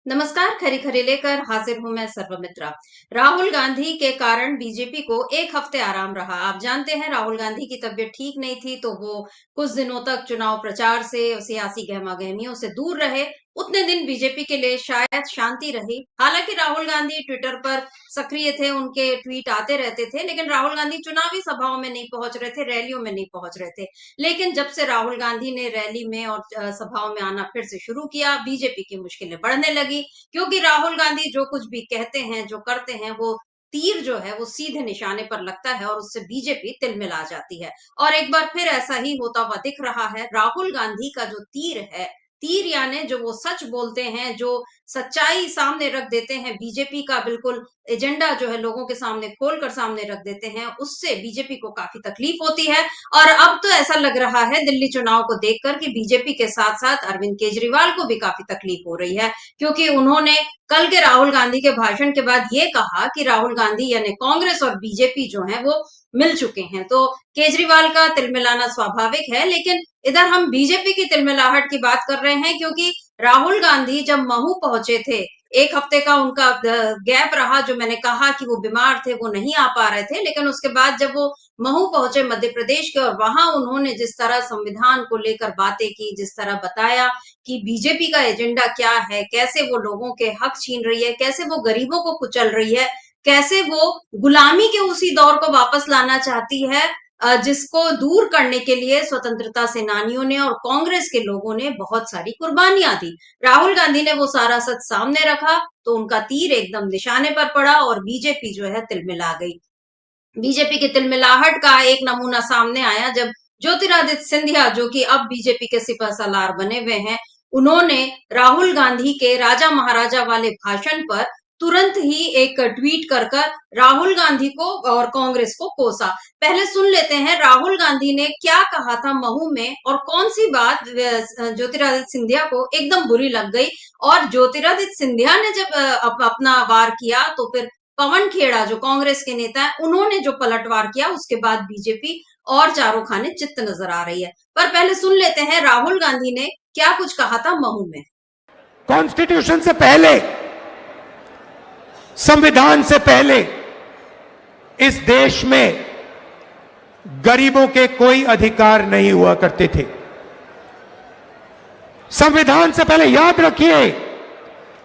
नमस्कार। खरी खरी लेकर हाजिर हूं मैं सर्वमित्रा। राहुल गांधी के कारण बीजेपी को एक हफ्ते आराम रहा। आप जानते हैं राहुल गांधी की तबीयत ठीक नहीं थी तो वो कुछ दिनों तक चुनाव प्रचार से सियासी गहमागहमियों से दूर रहे। उतने दिन बीजेपी के लिए शायद शांति रही। हालांकि राहुल गांधी ट्विटर पर सक्रिय थे, उनके ट्वीट आते रहते थे, लेकिन राहुल गांधी चुनावी सभाओं में नहीं पहुंच रहे थे, रैलियों में नहीं पहुंच रहे थे। लेकिन जब से राहुल गांधी ने रैली में और सभाओं में आना फिर से शुरू किया, बीजेपी की मुश्किलें बढ़ने लगी। क्योंकि राहुल गांधी जो कुछ भी कहते हैं, जो करते हैं, वो तीर जो है वो सीधे निशाने पर लगता है और उससे बीजेपी तिलमिला जाती है। और एक बार फिर ऐसा ही होता हुआ दिख रहा है। राहुल गांधी का जो तीर है, तीर यानी जो वो सच बोलते हैं, जो सच्चाई सामने रख देते हैं, बीजेपी का बिल्कुल एजेंडा जो है लोगों के सामने खोलकर सामने रख देते हैं, उससे बीजेपी को काफी तकलीफ होती है। और अब तो ऐसा लग रहा है दिल्ली चुनाव को देखकर कि बीजेपी के साथ साथ अरविंद केजरीवाल को भी काफी तकलीफ हो रही है। क्योंकि उन्होंने कल के राहुल गांधी के भाषण के बाद ये कहा कि राहुल गांधी यानी कांग्रेस और बीजेपी जो है वो मिल चुके हैं। तो केजरीवाल का तिलमिलाना स्वाभाविक है, लेकिन इधर हम बीजेपी की तिलमिलाहट की बात कर रहे हैं। क्योंकि राहुल गांधी जब महू पहुंचे थे, एक हफ्ते का उनका गैप रहा, जो मैंने कहा कि वो बीमार थे, वो नहीं आ पा रहे थे, लेकिन उसके बाद जब वो महू पहुंचे मध्य प्रदेश के, और वहां उन्होंने जिस तरह संविधान को लेकर बातें की, जिस तरह बताया कि बीजेपी का एजेंडा क्या है, कैसे वो लोगों के हक छीन रही है, कैसे वो गरीबों को कुचल रही है, कैसे वो गुलामी के उसी दौर को वापस लाना चाहती है जिसको दूर करने के लिए स्वतंत्रता सेनानियों ने और कांग्रेस के लोगों ने बहुत सारी कुर्बानियां दी। राहुल गांधी ने वो सारा सच सामने रखा तो उनका तीर एकदम निशाने पर पड़ा और बीजेपी जो है तिलमिला गई। बीजेपी की तिलमिलाहट का एक नमूना सामने आया जब ज्योतिरादित्य सिंधिया, जो कि अब बीजेपी के सिपहसालार बने हुए हैं, उन्होंने राहुल गांधी के राजा महाराजा वाले भाषण पर तुरंत ही एक ट्वीट कर कर राहुल गांधी को और कांग्रेस को कोसा। पहले सुन लेते हैं राहुल गांधी ने क्या कहा था महू में और कौन सी बात ज्योतिरादित्य सिंधिया को एकदम बुरी लग गई। और ज्योतिरादित्य सिंधिया ने जब अपना वार किया तो फिर पवन खेड़ा जो कांग्रेस के नेता है, उन्होंने जो पलटवार किया, उसके बाद बीजेपी और चारों खाने चित्त नजर आ रही है। पर पहले सुन लेते हैं राहुल गांधी ने क्या कुछ कहा था महू में। कॉन्स्टिट्यूशन से पहले, संविधान से पहले इस देश में गरीबों के कोई अधिकार नहीं हुआ करते थे। संविधान से पहले, याद रखिए,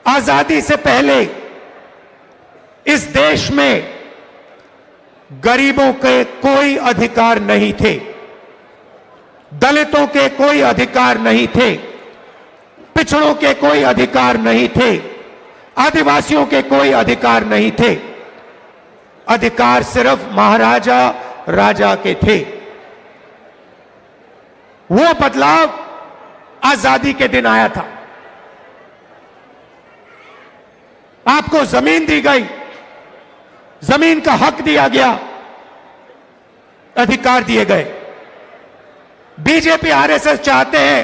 आजादी से पहले इस देश में गरीबों के कोई अधिकार नहीं थे, दलितों के कोई अधिकार नहीं थे, पिछड़ों के कोई अधिकार नहीं थे, आदिवासियों के कोई अधिकार नहीं थे। अधिकार सिर्फ महाराजा राजा के थे। वो बदलाव आजादी के दिन आया था। आपको जमीन दी गई, जमीन का हक दिया गया, अधिकार दिए गए। बीजेपी आरएसएस चाहते हैं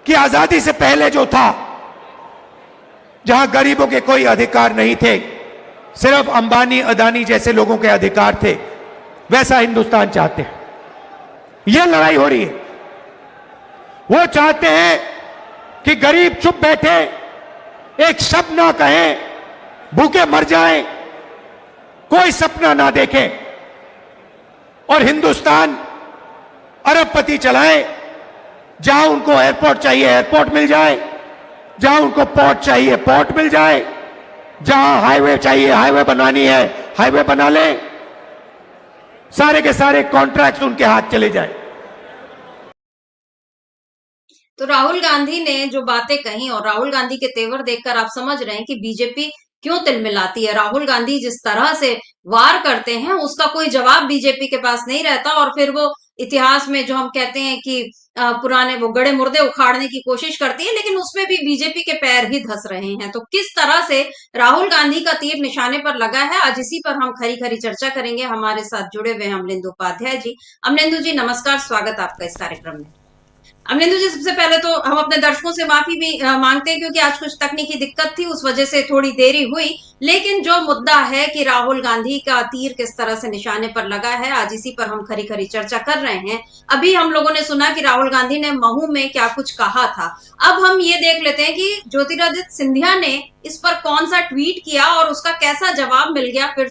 कि आजादी से पहले जो था, जहां गरीबों के कोई अधिकार नहीं थे, सिर्फ अंबानी अदानी जैसे लोगों के अधिकार थे, वैसा हिंदुस्तान चाहते हैं। यह लड़ाई हो रही है। वो चाहते हैं कि गरीब चुप बैठे, एक शब्द ना कहें, भूखे मर जाएं, कोई सपना ना देखें, और हिंदुस्तान अरबपति चलाए। जहां उनको एयरपोर्ट चाहिए एयरपोर्ट मिल जाए, जहां उनको पोर्ट चाहिए पोर्ट मिल जाए, जहां हाईवे चाहिए हाईवे बनानी है हाईवे बना ले, सारे के सारे कॉन्ट्रैक्ट उनके हाथ चले जाए। तो राहुल गांधी ने जो बातें कही और राहुल गांधी के तेवर देखकर आप समझ रहे हैं कि बीजेपी क्यों तिलमिलाती है। राहुल गांधी जिस तरह से वार करते हैं उसका कोई जवाब बीजेपी के पास नहीं रहता, और फिर वो इतिहास में जो हम कहते हैं कि पुराने वो गड़े मुर्दे उखाड़ने की कोशिश करती है, लेकिन उसमें भी बीजेपी के पैर ही धस रहे हैं। तो किस तरह से राहुल गांधी का तीर निशाने पर लगा है, आज इसी पर हम खरी खरी चर्चा करेंगे। हमारे साथ जुड़े हुए हैं अमलेंदु उपाध्याय जी। अमलेंदु जी नमस्कार, स्वागत आपका इस कार्यक्रम में। अमरिंदर जी, सबसे पहले तो हम अपने दर्शकों से माफी भी मांगते हैं, क्योंकि आज कुछ तकनीकी दिक्कत थी, उस वजह से थोड़ी देरी हुई। लेकिन जो मुद्दा है कि राहुल गांधी का तीर किस तरह से निशाने पर लगा है, आज इसी पर हम खरी खरी चर्चा कर रहे हैं। अभी हम लोगों ने सुना कि राहुल गांधी ने महू में क्या कुछ कहा था। अब हम ये देख लेते हैं कि ज्योतिरादित्य सिंधिया ने इस पर कौन सा ट्वीट किया और उसका कैसा जवाब मिल गया। फिर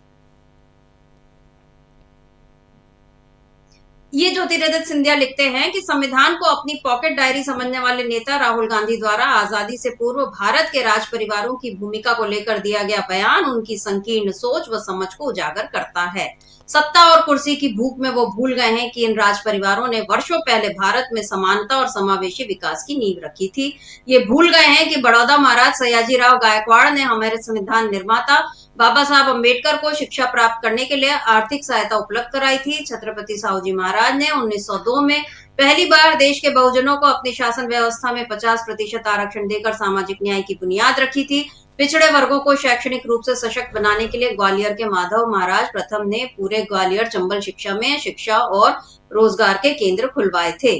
ये ज्योतिरादित्य सिंधिया लिखते हैं कि संविधान को अपनी पॉकेट डायरी समझने वाले नेता राहुल गांधी द्वारा आजादी से पूर्व भारत के राज परिवारों की भूमिका को लेकर दिया गया बयान उनकी संकीर्ण सोच व समझ को उजागर करता है। सत्ता और कुर्सी की भूख में वो भूल गए हैं कि इन राज परिवारों ने वर्षों पहले भारत में समानता और समावेशी विकास की नींव रखी थी। ये भूल गए हैं कि बड़ौदा महाराज सयाजीराव गायकवाड़ ने हमारे संविधान निर्माता बाबा साहब अम्बेडकर को शिक्षा प्राप्त करने के लिए आर्थिक सहायता उपलब्ध कराई थी। छत्रपति साहूजी महाराज ने 1902 में पहली बार देश के बहुजनों को अपनी शासन व्यवस्था में 50% आरक्षण देकर सामाजिक न्याय की बुनियाद रखी थी। पिछड़े वर्गों को शैक्षणिक रूप से सशक्त बनाने के लिए ग्वालियर के माधव महाराज प्रथम ने पूरे ग्वालियर चंबल शिक्षा में शिक्षा और रोजगार के केंद्र खुलवाए थे।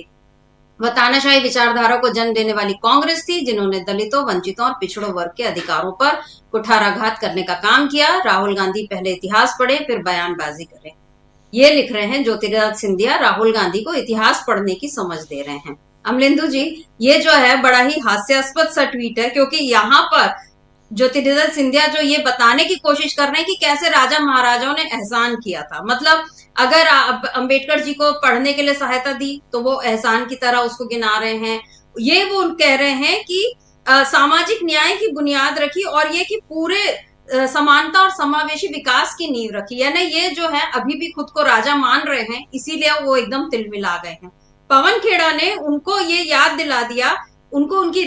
वह तानाशाही विचारधारा को जन्म देने वाली कांग्रेस थी, जिन्होंने दलितों, वंचितों और पिछड़ों वर्ग के अधिकारों पर कुठाराघात करने का काम किया। राहुल गांधी पहले इतिहास पढ़े, फिर बयानबाजी करें। ये लिख रहे हैं ज्योतिरादित्य सिंधिया, राहुल गांधी को इतिहास पढ़ने की समझ दे रहे हैं। अमलिंदु जी, ये जो है बड़ा ही हास्यास्पद सा ट्वीट है, क्योंकि यहाँ पर ज्योतिरादित्य सिंधिया जो ये बताने की कोशिश कर रहे हैं कि कैसे राजा महाराजाओं ने एहसान किया था। मतलब अगर अंबेडकर जी को पढ़ने के लिए सहायता दी तो वो एहसान की तरह उसको गिना रहे हैं। ये वो कह रहे हैं कि सामाजिक न्याय की बुनियाद रखी और ये कि पूरे समानता और समावेशी विकास की नींव रखी। यानी ये जो है अभी भी खुद को राजा मान रहे हैं, इसीलिए वो एकदम तिलमिला गए हैं। पवन खेड़ा ने उनको ये याद दिला दिया, उनको उनकी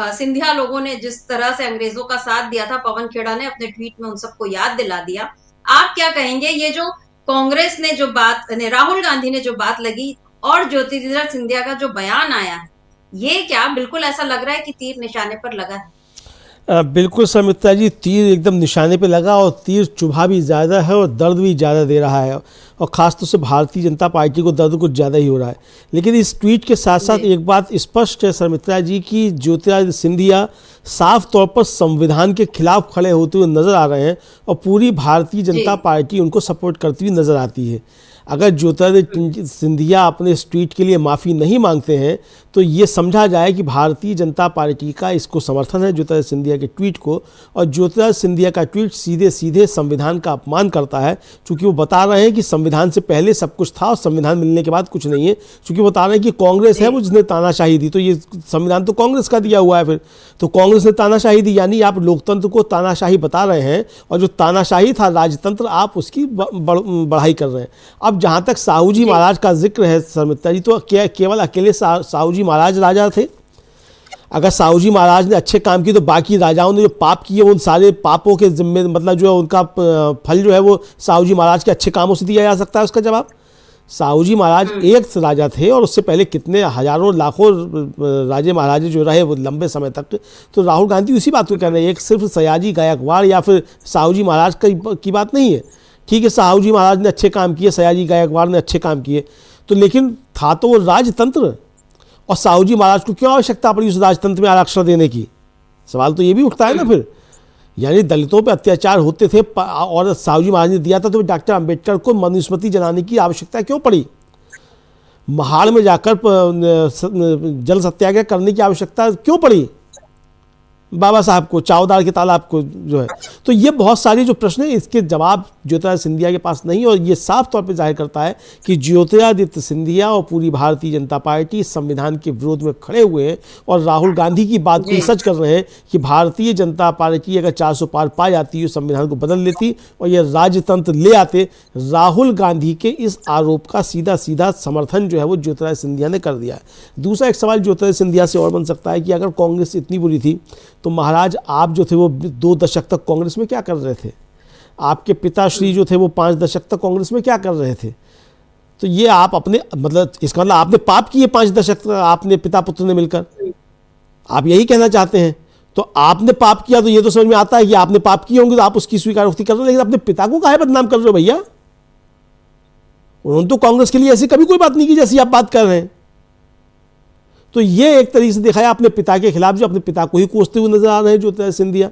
सिंधिया लोगों ने जिस तरह से अंग्रेजों का साथ दिया था, पवन खेड़ा ने अपने ट्वीट में उन सबको याद दिला दिया। आप क्या कहेंगे, ये जो कांग्रेस ने जो बात, राहुल गांधी ने जो बात लगी और ज्योतिरादित्य सिंधिया का जो बयान आया है, ये क्या बिल्कुल ऐसा लग रहा है कि तीर निशाने पर लगा है? बिल्कुल समिता जी, तीर एकदम निशाने पे लगा और तीर चुभा भी ज़्यादा है और दर्द भी ज़्यादा दे रहा है, और ख़ासतौर से भारतीय जनता पार्टी को दर्द कुछ ज़्यादा ही हो रहा है। लेकिन इस ट्वीट के साथ साथ एक बात स्पष्ट है समिता जी कि ज्योतिरादित्य सिंधिया साफ तौर पर संविधान के खिलाफ खड़े होते हुए नज़र आ रहे हैं और पूरी भारतीय जनता पार्टी उनको सपोर्ट करती हुई नज़र आती है। अगर ज्योतिरादित्य सिंधिया अपने इस ट्वीट के लिए माफ़ी नहीं मांगते हैं तो ये समझा जाए कि भारतीय जनता पार्टी का इसको समर्थन है ज्योतिरादित्य सिंधिया के ट्वीट को, और ज्योतिरादित्य सिंधिया का ट्वीट सीधे सीधे संविधान का अपमान करता है, क्योंकि वो बता रहे हैं कि संविधान से पहले सब कुछ था और संविधान मिलने के बाद कुछ नहीं है। क्योंकि वो बता रहे हैं कि कांग्रेस है वो जिसने तानाशाही दी, तो ये संविधान तो कांग्रेस का दिया हुआ है, फिर तो कांग्रेस ने तानाशाही दी, यानी आप लोकतंत्र को तानाशाही बता रहे हैं और जो तानाशाही था राजतंत्र आप उसकी बढ़ाई कर रहे हैं। अब जहाँ तक साहू जी महाराज का जिक्र है समिता जी, तो केवल अकेले साहू जी महाराज राजा थे? अगर साहू जी महाराज ने अच्छे काम किए तो बाकी राजाओं ने जो पाप किए उन सारे पापों के जिम्मे, मतलब जो है उनका फल जो है वो साहू जी महाराज के अच्छे कामों से दिया जा सकता है? उसका जवाब, साहू जी महाराज एक राजा थे और उससे पहले कितने हजारों लाखों राजे महाराजे जो रहे वो लंबे समय तक। तो राहुल गांधी उसी बात को कह रहे हैं, एक सिर्फ सयाजी गायकवाड़ या फिर साहू जी महाराज की बात नहीं है। ठीक है, साहू जी महाराज ने अच्छे काम किए, सयाजी गायकवाड़ ने अच्छे काम किए, तो लेकिन था तो वो राजतंत्र, और साहू जी महाराज को क्यों आवश्यकता पड़ी उस राजतंत्र में आरक्षण देने की? सवाल तो ये भी उठता है ना फिर। यानी दलितों पे अत्याचार होते थे और साहू जी महाराज ने दिया था, तो डॉक्टर अंबेडकर को मनुस्मृति जलाने की आवश्यकता क्यों पड़ी? महाड़ में जाकर जल सत्याग्रह करने की आवश्यकता क्यों पड़ी बाबा साहब को, चावदार के तालाब को जो है? तो ये बहुत सारी जो प्रश्न है, इसके जवाब ज्योतिरादित्य सिंधिया के पास नहीं, और ये साफ तौर पे जाहिर करता है कि ज्योतिरादित्य सिंधिया और पूरी भारतीय जनता पार्टी संविधान के विरोध में खड़े हुए हैं और राहुल गांधी की बात को सच कर रहे हैं कि भारतीय जनता पार्टी अगर 400 पार पा जाती है संविधान को बदल लेती और ये राजतंत्र ले आते। राहुल गांधी के इस आरोप का सीधा सीधा समर्थन जो है वो ज्योतिरादित्य सिंधिया ने कर दिया है। दूसरा एक सवाल ज्योतिरादित्य सिंधिया से और बन सकता है कि अगर कांग्रेस इतनी बुरी थी तो महाराज आप जो थे वो 2 दशक तक कांग्रेस में क्या कर रहे थे? आपके पिताश्री जो थे वो 5 दशक तक कांग्रेस में क्या कर रहे थे? तो ये आप अपने, मतलब इसका मतलब आपने पाप किए 5 दशक तक आपने पिता पुत्र ने मिलकर, आप यही कहना चाहते हैं? तो आपने पाप किया तो ये तो समझ में आता है कि आपने पाप किए होंगे तो आप उसकी स्वीकारोक्ति कर रहे हो, लेकिन अपने पिता को काहे बदनाम कर रहे हो भैया? उन्होंने तो कांग्रेस के लिए ऐसी कभी कोई बात नहीं की जैसी आप बात कर रहे हैं। तो ये एक तरीके से दिखाया अपने पिता के खिलाफ, जो अपने पिता को ही कोसते हुए नजर आ रहे हैं जो सिंधिया।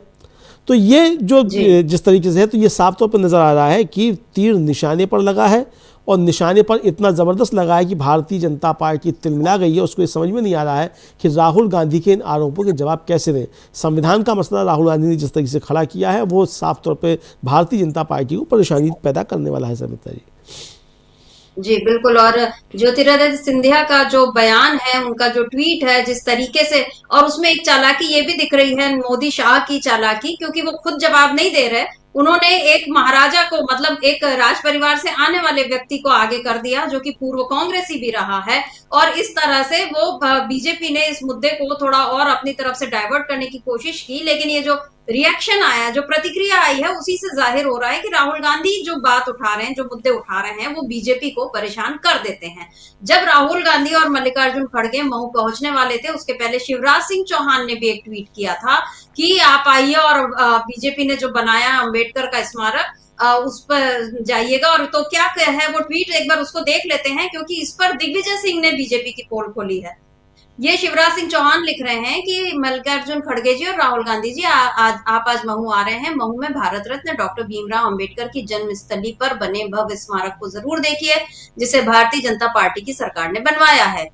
तो ये जो जिस तरीके से है, तो ये साफ तौर पर नजर आ रहा है कि तीर निशाने पर लगा है, और निशाने पर इतना ज़बरदस्त लगा है कि भारतीय जनता पार्टी तिलमिला गई है। उसको ये समझ में नहीं आ रहा है कि राहुल गांधी के इन आरोपों के जवाब कैसे दें। संविधान का मसला राहुल गांधी ने जिस तरीके से खड़ा किया है, वो साफ तौर पे भारतीय जनता पार्टी को परेशानी पैदा करने वाला है। समिता जी जी बिल्कुल। और ज्योतिरादित्य सिंधिया का जो बयान है, उनका जो ट्वीट है, जिस तरीके से, और उसमें एक चालाकी ये भी दिख रही है, मोदी शाह की चालाकी, क्योंकि वो खुद जवाब नहीं दे रहे, उन्होंने एक महाराजा को, मतलब एक राज परिवार से आने वाले व्यक्ति को आगे कर दिया, जो कि पूर्व कांग्रेसी भी रहा है, और इस तरह से वो बीजेपी ने इस मुद्दे को थोड़ा और अपनी तरफ से डाइवर्ट करने की कोशिश की। लेकिन ये जो रिएक्शन आया, जो प्रतिक्रिया आई है, उसी से जाहिर हो रहा है कि राहुल गांधी जो बात उठा रहे हैं, जो मुद्दे उठा रहे हैं, वो बीजेपी को परेशान कर देते हैं। जब राहुल गांधी और मल्लिकार्जुन खड़गे मऊ पहुंचने वाले थे, उसके पहले शिवराज सिंह चौहान ने भी एक ट्वीट किया था कि आप आइए और बीजेपी ने जो बनाया अम्बेडकर का स्मारक, उस पर जाइएगा। और तो क्या है वो ट्वीट, एक बार उसको देख लेते हैं, क्योंकि इस पर दिग्विजय सिंह ने बीजेपी की पोल खोली है। ये शिवराज सिंह चौहान लिख रहे हैं कि मल्लिकार्जुन खड़गे जी और राहुल गांधी जी, आप आज महू आ रहे हैं। महू में भारत रत्न डॉक्टर भीमराव अंबेडकर की जन्मस्थली पर बने भव्य स्मारक को जरूर देखिए, जिसे भारतीय जनता पार्टी की सरकार ने बनवाया है।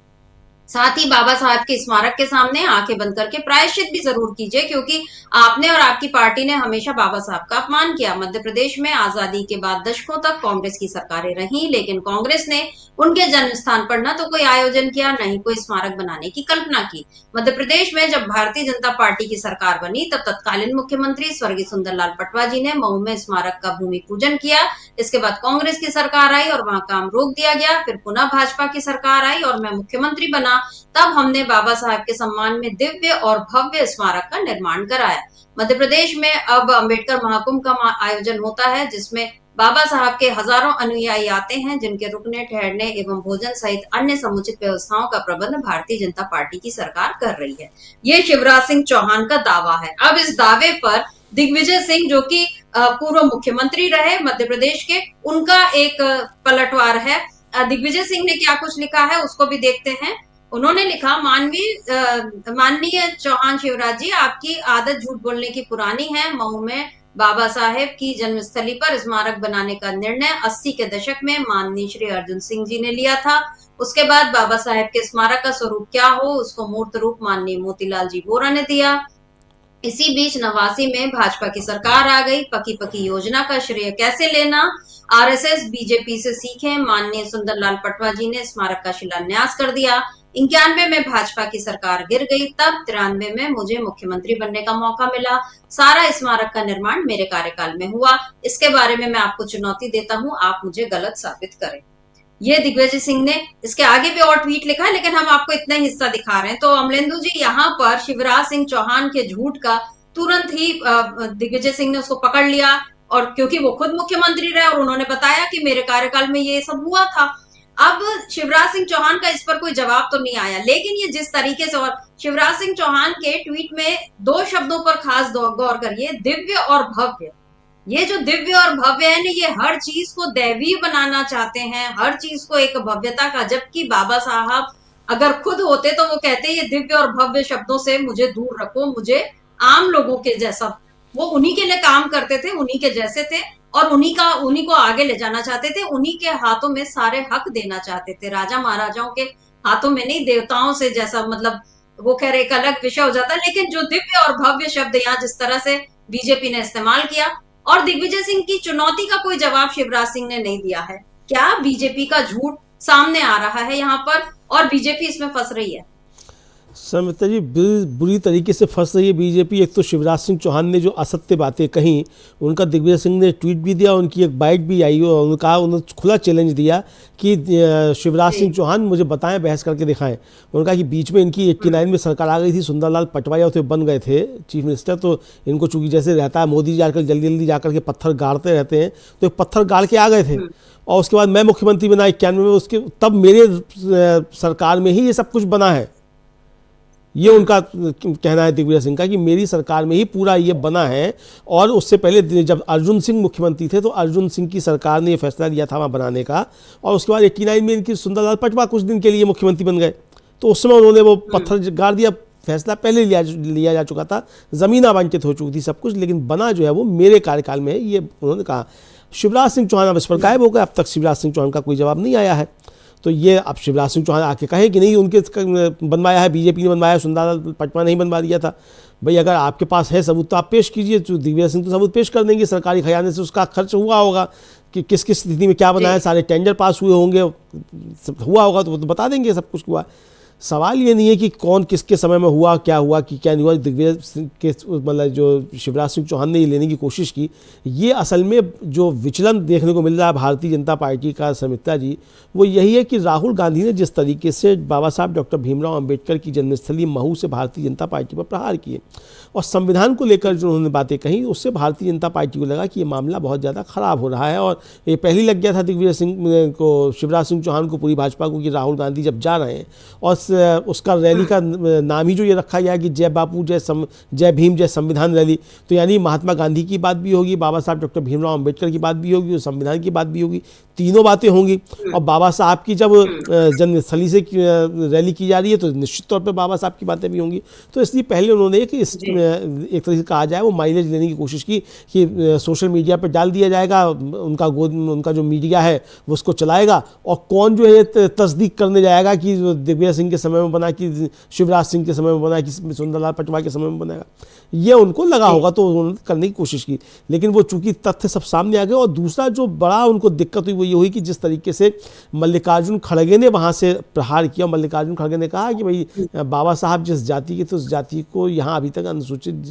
साथ ही बाबा साहब के स्मारक के सामने आंखें बंद करके प्रायश्चित भी जरूर कीजिए, क्योंकि आपने और आपकी पार्टी ने हमेशा बाबा साहब का अपमान किया। मध्य प्रदेश में आजादी के बाद दशकों तक कांग्रेस की सरकारें रहीं, लेकिन कांग्रेस ने उनके जन्म स्थान पर न तो कोई आयोजन किया, न ही कोई स्मारक बनाने की कल्पना की। मध्य प्रदेश में जब भारतीय जनता पार्टी की सरकार बनी, तब तत्कालीन मुख्यमंत्री स्वर्गीय सुंदरलाल पटवा जी ने मऊ में स्मारक का भूमि पूजन किया। इसके बाद कांग्रेस की सरकार आई और वहां काम रोक दिया गया। फिर पुनः भाजपा की सरकार आई और मैं मुख्यमंत्री बना, तब हमने बाबा साहब के सम्मान में दिव्य और भव्य स्मारक का निर्माण कराया। मध्य प्रदेश में अब अंबेडकर महाकुंभ का आयोजन होता है, जिसमें बाबा साहब के हजारों अनुयायी आते हैं, जिनके रुकने, ठहरने एवं भोजन सहित अन्य समुचित व्यवस्थाओं का प्रबंध भारतीय जनता पार्टी की सरकार कर रही है। ये शिवराज सिंह चौहान का दावा है। अब इस दावे पर दिग्विजय सिंह, जो कि पूर्व मुख्यमंत्री रहे मध्य प्रदेश के, उनका एक पलटवार है। दिग्विजय सिंह ने क्या कुछ लिखा है उसको भी देखते हैं। उन्होंने लिखा, माननीय चौहान शिवराज जी, आपकी आदत झूठ बोलने की पुरानी है। मऊ में बाबा साहेब की जन्मस्थली पर स्मारक बनाने का निर्णय 80 के दशक में माननीय श्री अर्जुन सिंह जी ने लिया था। उसके बाद बाबा साहेब के स्मारक का स्वरूप क्या हो, उसको मूर्त रूप माननीय मोतीलाल जी वोरा ने दिया। इसी बीच 89 में भाजपा की सरकार आ गई। पकी पकी योजना का श्रेय कैसे लेना, आरएसएस बीजेपी से सीखें। माननीय सुंदरलाल पटवा जी ने स्मारक का शिलान्यास कर दिया। 91 में भाजपा की सरकार गिर गई। तब 93 में मुझे मुख्यमंत्री बनने का मौका मिला। सारा स्मारक का निर्माण मेरे कार्यकाल में हुआ। इसके बारे में मैं आपको चुनौती देता हूं, आप मुझे गलत साबित करें। ये दिग्विजय सिंह ने, इसके आगे भी और ट्वीट लिखा है, लेकिन हम आपको इतना हिस्सा दिखा रहे हैं। तो अमलेंदु जी, यहाँ पर शिवराज सिंह चौहान के झूठ का तुरंत ही दिग्विजय सिंह ने उसको पकड़ लिया, और क्योंकि वो खुद मुख्यमंत्री रहे और उन्होंने बताया कि मेरे कार्यकाल में ये सब हुआ था। अब शिवराज सिंह चौहान का इस पर कोई जवाब तो नहीं आया, लेकिन ये जिस तरीके से, और शिवराज सिंह चौहान के ट्वीट में 2 शब्दों पर खास गौर करिए, दिव्य और भव्य। ये जो दिव्य और भव्य है ना, ये हर चीज को दैवीय बनाना चाहते हैं, हर चीज को एक भव्यता का, जबकि बाबा साहब अगर खुद होते तो वो कहते ये दिव्य और भव्य शब्दों से मुझे दूर रखो, मुझे आम लोगों के जैसा, वो उन्हीं के लिए काम करते थे, उन्हीं के जैसे थे, और उन्हीं को आगे ले जाना चाहते थे, उन्हीं के हाथों में सारे हक देना चाहते थे, राजा महाराजाओं के हाथों में नहीं, देवताओं से जैसा, मतलब वो खैर एक अलग विषय हो जाता है। लेकिन जो दिव्य और भव्य शब्द यहाँ जिस तरह से बीजेपी ने इस्तेमाल किया, और दिग्विजय सिंह की चुनौती का कोई जवाब शिवराज सिंह ने नहीं दिया है। क्या बीजेपी का झूठ सामने आ रहा है यहाँ पर, और बीजेपी इसमें फंस रही है। समिता जी, बुरी तरीके से फंस रही है बीजेपी। एक तो शिवराज सिंह चौहान ने जो असत्य बातें कही, उनका दिग्विजय सिंह ने ट्वीट भी दिया, उनकी एक बाइट भी आई और उन्होंने खुला चैलेंज दिया कि शिवराज सिंह चौहान मुझे बताएं, बहस करके दिखाएं। उन्होंने कहा कि बीच में इनकी 89 में सरकार आ गई थी, सुंदरलाल पटवाई थे, बन गए थे चीफ मिनिस्टर, तो इनको चूंकि जैसे रहता है मोदी जी आकर जल्दी जल्दी जाकर के पत्थर गाड़ते रहते हैं, तो पत्थर गाड़ के आ गए थे। और उसके बाद मैं मुख्यमंत्री बना 91 में, उसके तब मेरे सरकार में ही ये सब कुछ बना है। ये उनका कहना है दिग्विजय सिंह का कि मेरी सरकार में ही पूरा ये बना है। और उससे पहले जब अर्जुन सिंह मुख्यमंत्री थे, तो अर्जुन सिंह की सरकार ने ये फैसला लिया था वहाँ बनाने का, और उसके बाद 89 में इनकी सुंदरलाल पटवा कुछ दिन के लिए मुख्यमंत्री बन गए। तो उस समय उन्होंने वो पत्थर गाड़ दिया, फैसला पहले लिया जा चुका था, ज़मीन आवंटित हो चुकी थी सब कुछ, लेकिन बना जो है वो मेरे कार्यकाल में है, ये उन्होंने कहा। शिवराज सिंह चौहान अब इस पर गायब हो गए, अब तक शिवराज सिंह चौहान का कोई जवाब नहीं आया है। तो ये अब शिवराज सिंह चौहान आके कहे कि नहीं उनके बनवाया है, बीजेपी ने बनवाया, सुंदरलाल पटवा नहीं बनवा दिया था। भाई अगर आपके पास है सबूत तो आप पेश कीजिए, तो दिग्विजय सिंह तो सबूत पेश कर देंगे, सरकारी खजाने से उसका खर्च हुआ होगा कि किस किस स्थिति में क्या बनाया, सारे टेंडर पास हुए होंगे, हुआ होगा तो वो तो बता देंगे सब कुछ हुआ। सवाल ये नहीं है कि कौन किसके समय में हुआ, क्या हुआ कि क्या नहीं हुआ। दिग्विजय सिंह के मतलब जो शिवराज सिंह चौहान ने ये लेने की कोशिश की, ये असल में जो विचलन देखने को मिल रहा है भारतीय जनता पार्टी का समिता जी, वो यही है कि राहुल गांधी ने जिस तरीके से बाबा साहब डॉक्टर भीमराव अंबेडकर की जन्मस्थली महू से भारतीय जनता पार्टी पर प्रहार किए और संविधान को लेकर जो उन्होंने बातें कही, उससे भारतीय जनता पार्टी को लगा कि ये मामला बहुत ज़्यादा खराब हो रहा है। और ये पहले लग गया था दिग्विजय सिंह को, शिवराज सिंह चौहान को, पूरी भाजपा को, कि राहुल गांधी जब जा रहे हैं और उसका रैली का नाम ही जो ये रखा गया कि जय बापू जय भीम जय संविधान रैली, तो यानी महात्मा गांधी की बात भी होगी, बाबा साहब डॉक्टर भीमराव अंबेडकर की बात भी होगी और संविधान की बात भी होगी, तीनों बातें होंगी। और बाबा साहब की जब जन्मस्थली से रैली की जा रही है तो निश्चित तौर पर बाबा साहब की बातें भी होंगी। तो इसलिए पहले उन्होंने एक तरह से कहा जाए वो माइलेज लेने की कोशिश की कि सोशल मीडिया पर डाल दिया जाएगा, उनका जो मीडिया है वो उसको चलाएगा, और कौन जो है तस्दीक करने जाएगा कि दिग्विजय सिंह के समय में बना, कि शिवराज सिंह के समय में बना, कि सुंदरलाल पटवा के समय में बनाएगा, ये उनको लगा होगा तो उन्होंने करने की कोशिश की। लेकिन वो चूंकि तथ्य सब सामने आ गए, और दूसरा जो बड़ा उनको दिक्कत हुई वो ये हुई कि जिस तरीके से मल्लिकार्जुन खड़गे ने वहाँ से प्रहार किया। मल्लिकार्जुन खड़गे ने कहा कि भाई बाबा साहब जिस जाति के थे उस जाति को यहाँ अभी तक अनुसूचित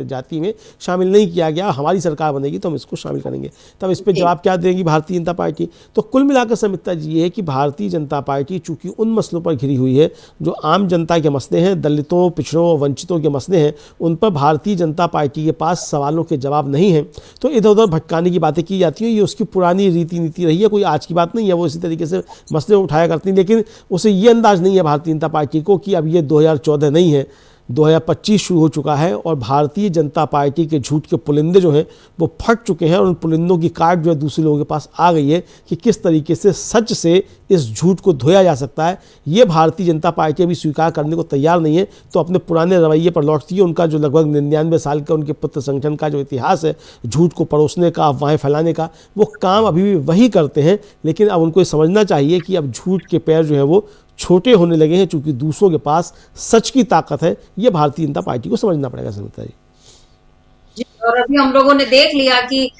जाति में शामिल नहीं किया गया, हमारी सरकार बनेगी तो हम इसको शामिल करेंगे। तब इस पर जवाब क्या देगी भारतीय जनता पार्टी? तो कुल मिलाकर समिता जी ये है कि भारतीय जनता पार्टी चूंकि उन मसलों पर घिरी हुई है जो आम जनता के मसले हैं, दलितों, पिछड़ों, वंचितों के मसले हैं, उन पर भारतीय जनता पार्टी के पास सवालों के जवाब नहीं हैं, तो इधर उधर भटकाने की बातें की जाती हैं। ये उसकी पुरानी रीति नीति रही है, कोई आज की बात नहीं है। वो इसी तरीके से मसले उठाया करती हैं, लेकिन उसे ये अंदाज नहीं है भारतीय जनता पार्टी को कि अब ये 2014 नहीं है, 2025 शुरू हो चुका है और भारतीय जनता पार्टी के झूठ के पुलिंदे जो हैं वो फट चुके हैं और उन पुलिंदों की काट जो है दूसरे लोगों के पास आ गई है कि किस तरीके से सच से इस झूठ को धोया जा सकता है। ये भारतीय जनता पार्टी अभी स्वीकार करने को तैयार नहीं है, तो अपने पुराने रवैये पर लौटती है। उनका जो लगभग 99 साल का उनके पुत्र संगठन का जो इतिहास है झूठ को परोसने का, अफवाहें फैलाने का, वो काम अभी भी वही करते हैं। लेकिन अब उनको ये समझना चाहिए कि अब झूठ के पैर जो है वो छोटे होने लगे हैं, चूंकि दूसरों के पास सच की ताकत है। ये भारतीय जनता पार्टी को समझना पड़ेगा समिता जी। और अभी हम लोगों ने देख लिया कि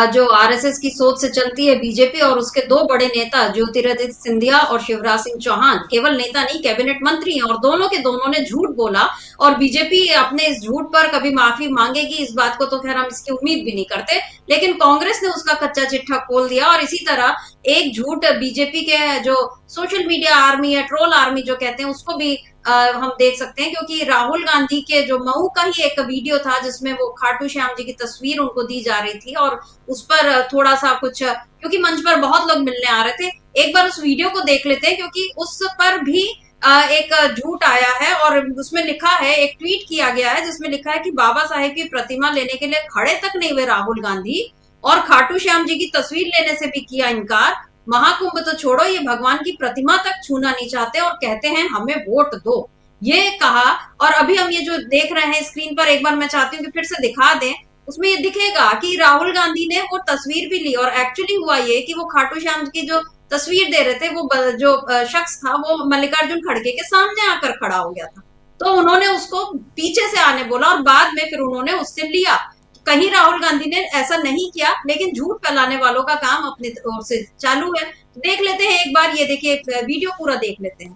जो आरएसएस की सोच से चलती है बीजेपी, और उसके दो बड़े नेता ज्योतिरादित्य सिंधिया और शिवराज सिंह चौहान केवल नेता नहीं, कैबिनेट मंत्री हैं, और दोनों के दोनों ने झूठ बोला। और बीजेपी अपने इस झूठ पर कभी माफी मांगेगी इस बात को तो खैर हम इसकी उम्मीद भी नहीं करते, लेकिन कांग्रेस ने उसका कच्चा चिट्ठा खोल दिया। और इसी तरह एक झूठ बीजेपी के जो सोशल मीडिया आर्मी है, ट्रोल आर्मी जो कहते हैं, उसको भी हम देख सकते हैं, क्योंकि राहुल गांधी के जो मऊ का ही एक वीडियो था जिसमें वो खाटू श्याम जी की तस्वीर उनको दी जा रही थी और उस पर थोड़ा सा कुछ, क्योंकि मंच पर बहुत लोग मिलने आ रहे थे, एक बार उस वीडियो को देख लेते हैं, क्योंकि उस पर भी एक झूठ आया है और उसमें लिखा है, एक ट्वीट किया गया है जिसमें लिखा है कि बाबा साहेब की प्रतिमा लेने के लिए खड़े तक नहीं हुए राहुल गांधी और खाटू श्याम जी की तस्वीर लेने से भी किया इनकार। महाकुंभ तो छोड़ो, ये भगवान की प्रतिमा तक छूना नहीं चाहते और कहते हैं हमें वोट दो, ये कहा। और अभी हम ये जो देख रहे हैं स्क्रीन पर, एक बार मैं चाहती हूँ कि फिर से दिखा दें, उसमें ये दिखेगा कि राहुल गांधी ने वो तस्वीर भी ली। और एक्चुअली हुआ ये कि वो खाटू श्याम की जो तस्वीर दे रहे थे, वो जो शख्स था वो मल्लिकार्जुन खड़गे के सामने आकर खड़ा हो गया था, तो उन्होंने उसको पीछे से आने बोला और बाद में फिर उन्होंने उससे लिया। कहीं राहुल गांधी ने ऐसा नहीं किया, लेकिन झूठ फैलाने वालों का काम अपनी ओर से चालू है। देख लेते हैं एक बार, ये देखिए वीडियो पूरा देख लेते हैं।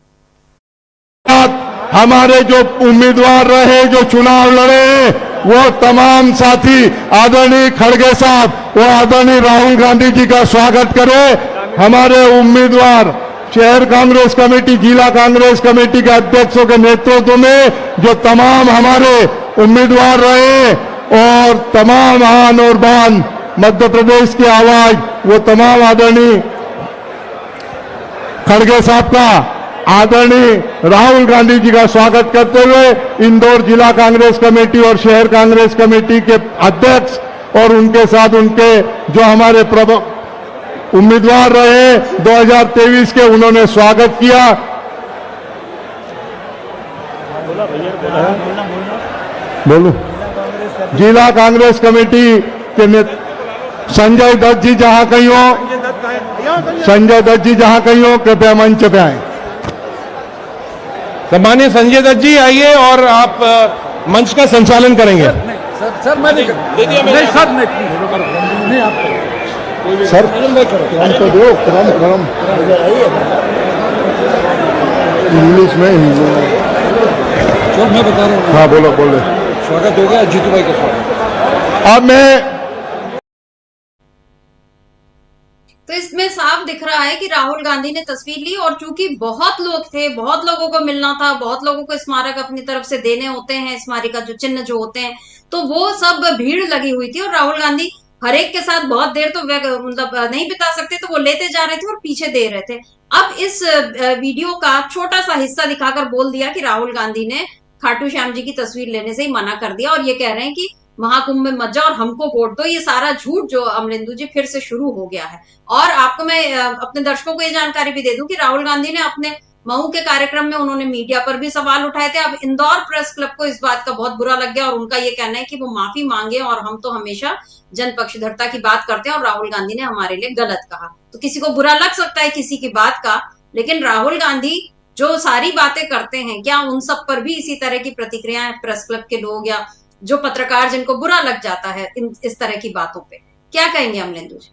हमारे जो उम्मीदवार रहे, जो चुनाव लड़े, वो तमाम साथी आदरणीय खड़गे साहब, वो आदरणीय राहुल गांधी जी का स्वागत करें। हमारे उम्मीदवार शहर कांग्रेस कमेटी, जिला कांग्रेस कमेटी के अध्यक्षों के नेतृत्व में जो तमाम हमारे उम्मीदवार रहे और तमाम आन और बान मध्य प्रदेश की आवाज, वो तमाम आदरणीय खड़गे साहब का, आदरणीय राहुल गांधी जी का स्वागत करते हुए इंदौर जिला कांग्रेस कमेटी और शहर कांग्रेस कमेटी के अध्यक्ष और उनके साथ उनके जो हमारे उम्मीदवार रहे 2023 के, उन्होंने स्वागत किया। बोलो। जिला कांग्रेस कमेटी के संजय दत्त जी जहां कहीं हो, संजय दत्त जी जहां कहीं हो, कृपया मंच पे आए। सम्मानित संजय दत्त जी आइए और आप मंच का संचालन करेंगे। सर मैं नहीं सर क्रम तो दो, क्रम इंग्लिश में हिंदी में। सर मैं बता रहा हूँ। हाँ बोलो। स्वागत हो गया जीतू भाई का स्वागत। अब मैं तो इसमें साफ दिख रहा है कि राहुल गांधी ने तस्वीर ली और चूंकि बहुत लोग थे, बहुत लोगों को मिलना था, बहुत लोगों को स्मारक अपनी तरफ से देने होते हैं, स्मारिका जो चिन्ह जो होते हैं, तो वो सब भीड़ लगी हुई थी और राहुल गांधी हर एक के साथ बहुत देर तो मतलब नहीं बिता सकते, तो वो लेते जा रहे थे और पीछे दे रहे थे। अब इस वीडियो का छोटा सा हिस्सा दिखाकर बोल दिया कि राहुल गांधी ने खाटू श्याम जी की तस्वीर लेने से ही मना कर दिया और ये कह रहे हैं कि महाकुंभ में मत जाओ और हमको वोट दो। ये सारा झूठ जो अमरिंदु जी फिर से शुरू हो गया है। और आपको मैं अपने दर्शकों को ये जानकारी भी दे दूं कि राहुल गांधी ने अपने महू के कार्यक्रम में उन्होंने मीडिया पर भी सवाल उठाए थे। अब इंदौर प्रेस क्लब को इस बात का बहुत बुरा लग गया और उनका ये कहना है कि वो माफी मांगे और हम तो हमेशा जनपक्षधरता की बात करते हैं और राहुल गांधी ने हमारे लिए गलत कहा। तो किसी को बुरा लग सकता है किसी की बात का, लेकिन राहुल गांधी जो सारी बातें करते हैं, क्या उन सब पर भी इसी तरह की प्रतिक्रियाएं प्रेस क्लब के लोग या जो पत्रकार जिनको बुरा लग जाता है इस तरह की बातों पे, क्या कहेंगे अमरिंदु जी?